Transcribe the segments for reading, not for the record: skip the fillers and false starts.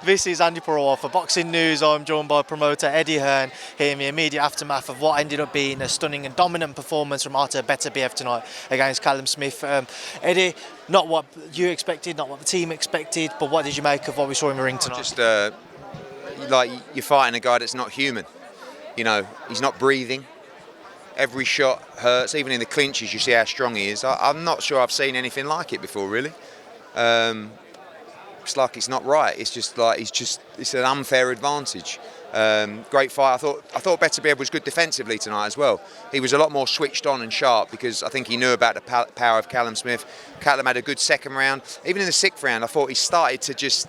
This is Andi Purewal for Boxing News. I'm joined by promoter Eddie Hearn here in the immediate aftermath of what ended up being a stunning and dominant performance from Artur Beterbiev tonight against Callum Smith. Eddie, not what you expected, not what the team expected, but what did you make of what we saw in the ring tonight? Just like you're fighting a guy that's not human. You know, he's not breathing. Every shot hurts. Even in the clinches, you see how strong he is. I'm not sure I've seen anything like it before, really. It's like it's not right. It's just like it's an unfair advantage. Great fight. I thought Beterbiev was good defensively tonight as well. He was a lot more switched on and sharp because I think he knew about the power of Callum Smith. Callum had a good second round. Even in the sixth round, I thought he started to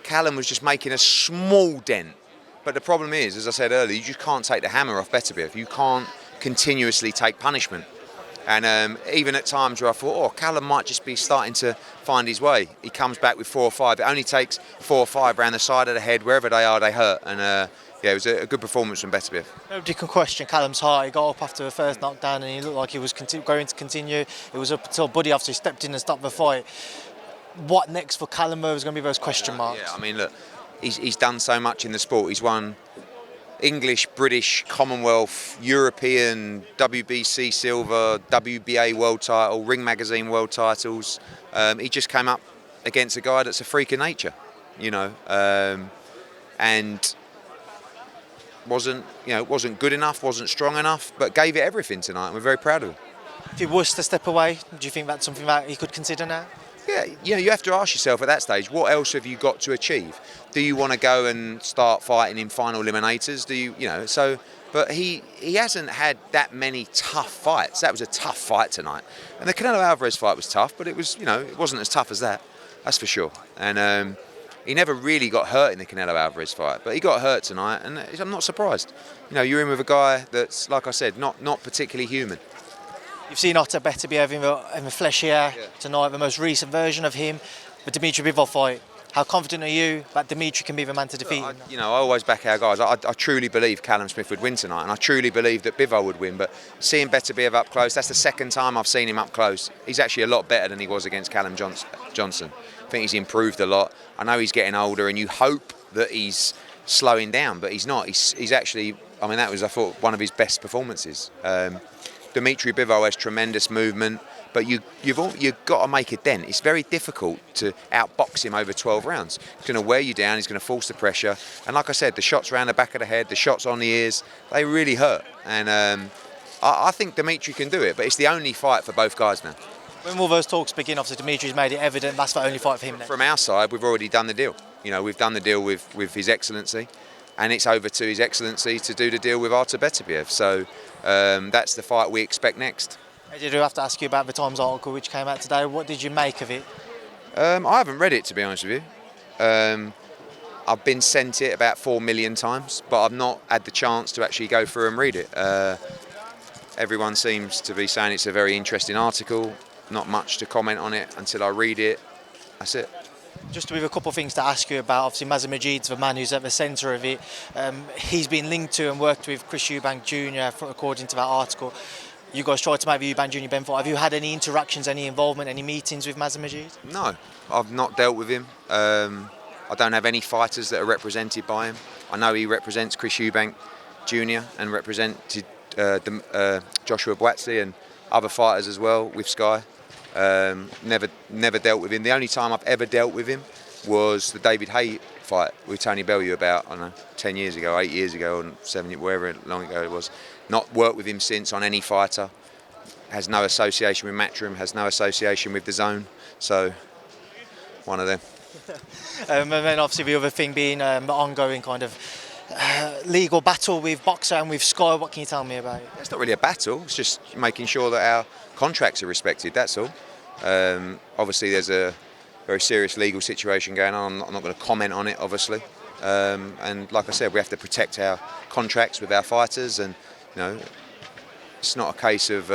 Callum was just making a small dent. But the problem is, as I said earlier, you just can't take the hammer off Beterbiev. You can't continuously take punishment. And even at times where I thought, oh, Callum might just be starting to find his way. He comes back with 4 or 5. It only takes 4 or 5 around the side of the head. Wherever they are, they hurt. And yeah, it was a good performance from Beterbiev. Nobody can question Callum's heart. He got up after the first knockdown and he looked like he was going to continue. It was up until Buddy obviously stepped in and stopped the fight. What next for Callum? There's going to be those question marks. Yeah, I mean, look, he's done so much in the sport. He's won English, British, Commonwealth, European, WBC silver, WBA world title, Ring Magazine world titles. He just came up against a guy that's a freak of nature, you know, and wasn't good enough, wasn't strong enough, but gave it everything tonight. And we're very proud of him. If he was to step away, do you think that's something that he could consider now? Yeah, you know, you have to ask yourself at that stage, what else have you got to achieve? Do you want to go and start fighting in final eliminators? Do you know, so, but he hasn't had that many tough fights. That was a tough fight tonight. And the Canelo Alvarez fight was tough, but it was, you know, it wasn't as tough as that's for sure. And he never really got hurt in the Canelo Alvarez fight, but he got hurt tonight, and I'm not surprised. You know, you're in with a guy that's, like I said, not particularly human. You've seen Artur Beterbiev in the flesh here tonight, the most recent version of him, the Dimitri Bivol fight. How confident are you that Dimitri can be the man to defeat him? I always back our guys. I truly believe Callum Smith would win tonight, and I truly believe that Bivol would win. But seeing Beterbiev up close, that's the second time I've seen him up close. He's actually a lot better than he was against Callum Johnson. I think he's improved a lot. I know he's getting older, and you hope that he's slowing down, but he's not. He's actually, I mean, that was, I thought, one of his best performances. Dimitri Bivol has tremendous movement, but you've got to make a dent. It's very difficult to outbox him over 12 rounds. He's going to wear you down, he's going to force the pressure. And like I said, the shots around the back of the head, the shots on the ears, they really hurt. And I think Dimitri can do it, but it's the only fight for both guys now. When will those talks begin? Obviously, Dimitri's made it evident that's the only fight for him now. From our side, we've already done the deal. You know, we've done the deal with His Excellency, and it's over to His Excellency to do the deal with Artur Beterbiev. So that's the fight we expect next. I did have to ask you about the Times article which came out today. What did you make of it? I haven't read it, to be honest with you. I've been sent it about 4 million times, but I've not had the chance to actually go through and read it. Everyone seems to be saying it's a very interesting article. Not much to comment on it until I read it. That's it. Just with a couple of things to ask you about, obviously Mazhar Majeed's the man who's at the centre of it. He's been linked to and worked with Chris Eubank Jr. according to that article. You guys tried to make the Eubank Jr. Ben fight. Have you had any interactions, any involvement, any meetings with Mazhar Majeed? No, I've not dealt with him. I don't have any fighters that are represented by him. I know he represents Chris Eubank Jr. and represented Joshua-Ngannou and other fighters as well with Sky. Never dealt with him. The only time I've ever dealt with him was the David Haye fight with Tony Bellew about, I don't know, 10 years ago, 8 years ago, or 7, wherever long ago it was. Not worked with him since on any fighter. Has no association with Matchroom, has no association with the Zone. So, one of them. And then obviously the other thing being the ongoing kind of legal battle with Boxer and with Sky. What can you tell me about it? It's not really a battle. It's just making sure that our contracts are respected. That's all. Obviously, there's a very serious legal situation going on. I'm not going to comment on it, obviously. And like I said, we have to protect our contracts with our fighters, and you know, it's not a case of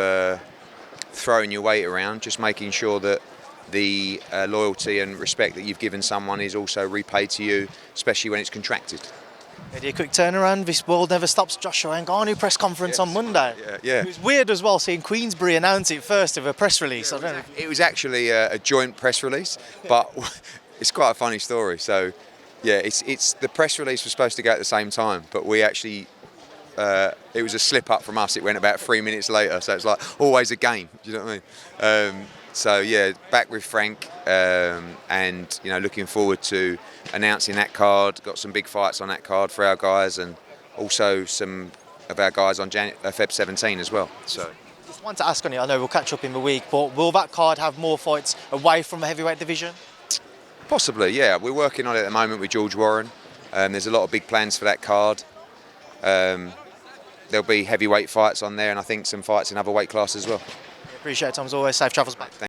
throwing your weight around. Just making sure that the loyalty and respect that you've given someone is also repaid to you, especially when it's contracted. Maybe a quick turnaround. This world never stops. Joshua-Ngannou press conference on Monday. Yeah. It was weird as well seeing Queensberry announce it first with a press release. I don't know. It was actually a joint press release, but it's quite a funny story. So Yeah, it's the press release was supposed to go at the same time, but we actually it was a slip up from us. It went about 3 minutes later, so it's like always a game. Do you know what I mean? So yeah, back with Frank, and looking forward to announcing that card. Got some big fights on that card for our guys, and also some of our guys on Feb 17 as well. So. Just want to ask on it. I know we'll catch up in the week, but will that card have more fights away from the heavyweight division? Possibly, yeah. We're working on it at the moment with George Warren. There's a lot of big plans for that card. There'll be heavyweight fights on there, and I think some fights in other weight classes as well. Appreciate it, Tom. As always, safe travels back.